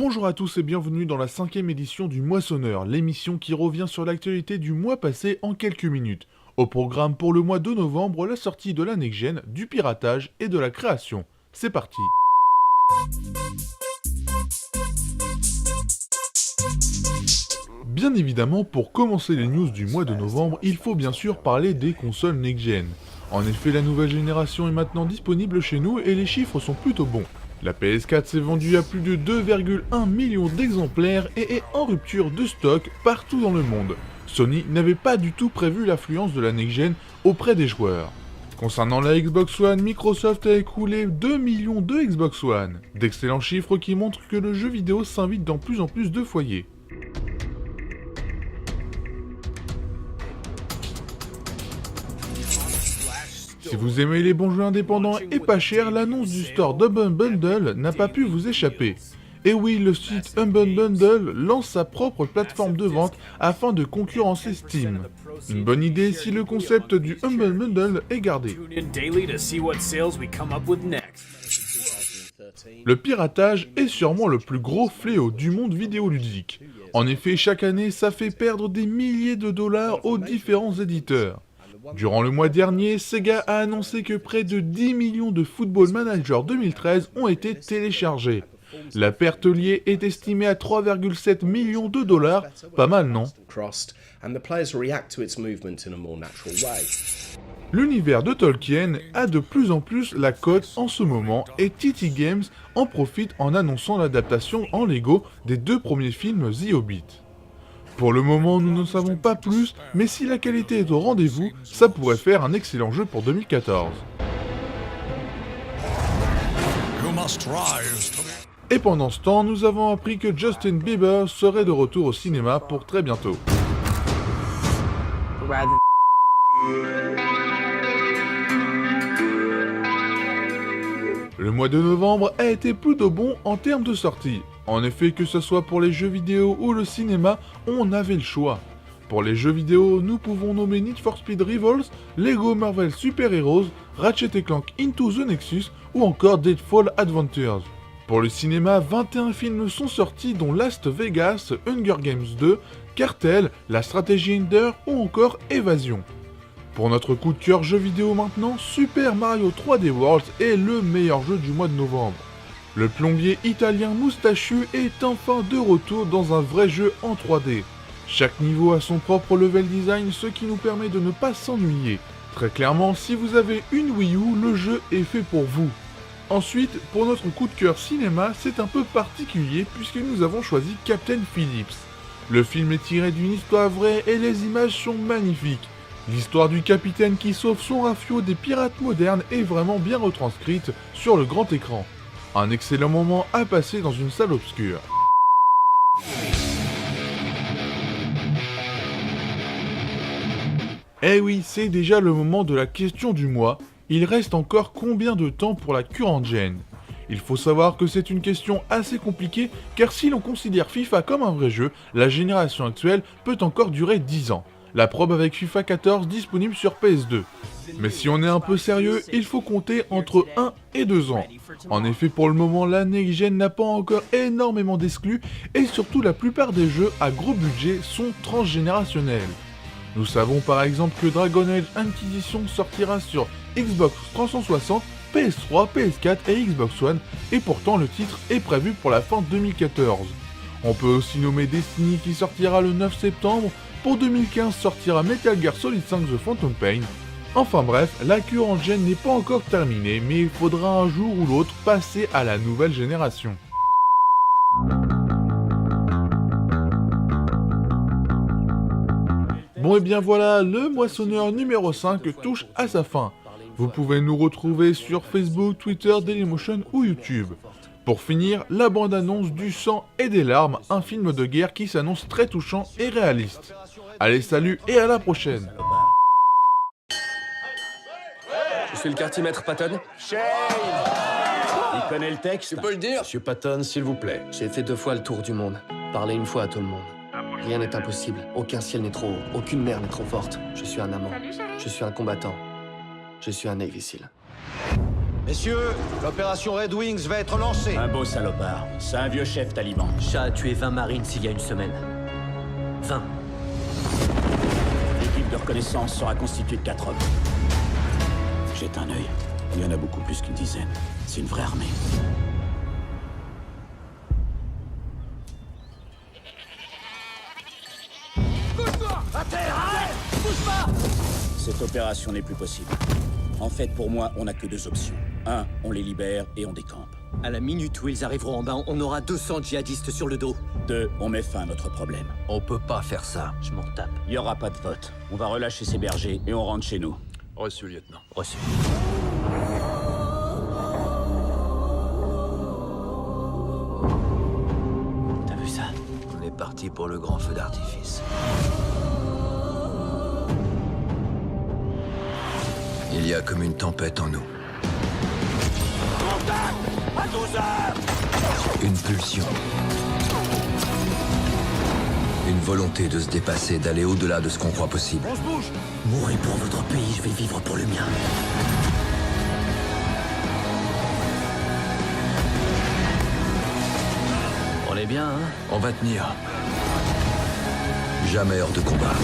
Bonjour à tous et bienvenue dans la 5e édition du Moissonneur, l'émission qui revient sur l'actualité du mois passé en quelques minutes. Au programme pour le mois de novembre, la sortie de la next-gen, du piratage et de la création. C'est parti. Bien évidemment, pour commencer les news du mois de novembre, il faut bien sûr parler des consoles next-gen. En effet, la nouvelle génération est maintenant disponible chez nous et les chiffres sont plutôt bons. La PS4 s'est vendue à plus de 2,1 millions d'exemplaires et est en rupture de stock partout dans le monde. Sony n'avait pas du tout prévu l'affluence de la next-gen auprès des joueurs. Concernant la Xbox One, Microsoft a écoulé 2 millions de Xbox One. D'excellents chiffres qui montrent que le jeu vidéo s'invite dans plus en plus de foyers. Si vous aimez les bons jeux indépendants et pas chers, l'annonce du store Humble Bundle n'a pas pu vous échapper. Et oui, le site Humble Bundle lance sa propre plateforme de vente afin de concurrencer Steam. Une bonne idée si le concept du Humble Bundle est gardé. Le piratage est sûrement le plus gros fléau du monde vidéoludique. En effet, chaque année, ça fait perdre des milliers de dollars aux différents éditeurs. Durant le mois dernier, Sega a annoncé que près de 10 millions de Football Manager 2013 ont été téléchargés. La perte liée est estimée à 3,7 millions de dollars, pas mal non? L'univers de Tolkien a de plus en plus la cote en ce moment et TT Games en profite en annonçant l'adaptation en Lego des 2 premiers films The Hobbit. Pour le moment, nous ne savons pas plus, mais si la qualité est au rendez-vous, ça pourrait faire un excellent jeu pour 2014. Et pendant ce temps, nous avons appris que Justin Bieber serait de retour au cinéma pour très bientôt. Le mois de novembre a été plutôt bon en termes de sorties. En effet, que ce soit pour les jeux vidéo ou le cinéma, on avait le choix. Pour les jeux vidéo, nous pouvons nommer Need for Speed Rivals, Lego Marvel Super Heroes, Ratchet & Clank Into the Nexus ou encore Deadfall Adventures. Pour le cinéma, 21 films sont sortis dont Las Vegas, Hunger Games 2, Cartel, La Stratégie Ender ou encore Évasion. Pour notre coup de cœur jeu vidéo maintenant, Super Mario 3D World est le meilleur jeu du mois de novembre. Le plombier italien moustachu est enfin de retour dans un vrai jeu en 3D. Chaque niveau a son propre level design, ce qui nous permet de ne pas s'ennuyer. Très clairement, si vous avez une Wii U, le jeu est fait pour vous. Ensuite, pour notre coup de cœur cinéma, c'est un peu particulier puisque nous avons choisi Captain Phillips. Le film est tiré d'une histoire vraie et les images sont magnifiques. L'histoire du capitaine qui sauve son rafio des pirates modernes est vraiment bien retranscrite sur le grand écran. Un excellent moment à passer dans une salle obscure. Eh oui, c'est déjà le moment de la question du mois. Il reste encore combien de temps pour la current gen? Il faut savoir que c'est une question assez compliquée car si l'on considère FIFA comme un vrai jeu, la génération actuelle peut encore durer 10 ans. La preuve avec FIFA 14 disponible sur PS2. Mais si on est un peu sérieux, il faut compter entre 1 et 2 ans. En effet, pour le moment, la next-gen n'a pas encore énormément d'exclus et surtout la plupart des jeux à gros budget sont transgénérationnels. Nous savons par exemple que Dragon Age Inquisition sortira sur Xbox 360, PS3, PS4 et Xbox One et pourtant le titre est prévu pour la fin 2014. On peut aussi nommer Destiny qui sortira le 9 septembre, pour 2015 sortira Metal Gear Solid 5 The Phantom Pain. Enfin bref, la current gen n'est pas encore terminée, mais il faudra un jour ou l'autre passer à la nouvelle génération. Bon et bien voilà, le moissonneur numéro 5 touche à sa fin. Vous pouvez nous retrouver sur Facebook, Twitter, Dailymotion ou YouTube. Pour finir, la bande-annonce du sang et des larmes, un film de guerre qui s'annonce très touchant et réaliste. Allez, salut et à la prochaine. Je suis le quartier maître Patton. Shane! Il connaît le texte? Tu peux le dire? Monsieur Patton, s'il vous plaît. J'ai fait 2 fois le tour du monde. Parler une fois à tout le monde. Rien n'est impossible. Aucun ciel n'est trop haut. Aucune mer n'est trop forte. Je suis un amant. Je suis un combattant. Je suis un Navy SEAL. Messieurs, l'opération Red Wings va être lancée. Un beau salopard. C'est un vieux chef taliban. Shah a tué 20 marines il y a une semaine. 20. L'équipe de reconnaissance sera constituée de 4 hommes. Jette un œil. Il y en a beaucoup plus qu'une dizaine. C'est une vraie armée. Bouge-toi! À terre! Arrête! Bouge pas! Cette opération n'est plus possible. En fait, pour moi, on n'a que 2 options. 1, on les libère et on décampe. À la minute où ils arriveront en bas, on aura 200 djihadistes sur le dos. 2, on met fin à notre problème. On peut pas faire ça. Je m'en tape. Il n'y aura pas de vote. On va relâcher ces bergers et on rentre chez nous. Reçu, lieutenant. Reçu. T'as vu ça? On est parti pour le grand feu d'artifice. Il y a comme une tempête en nous. Contact! À 12 heures! Une pulsion. Une volonté de se dépasser, d'aller au-delà de ce qu'on croit possible. On se bouge! Mourez pour votre pays, je vais vivre pour le mien. On est bien, hein? On va tenir. Jamais hors de combat.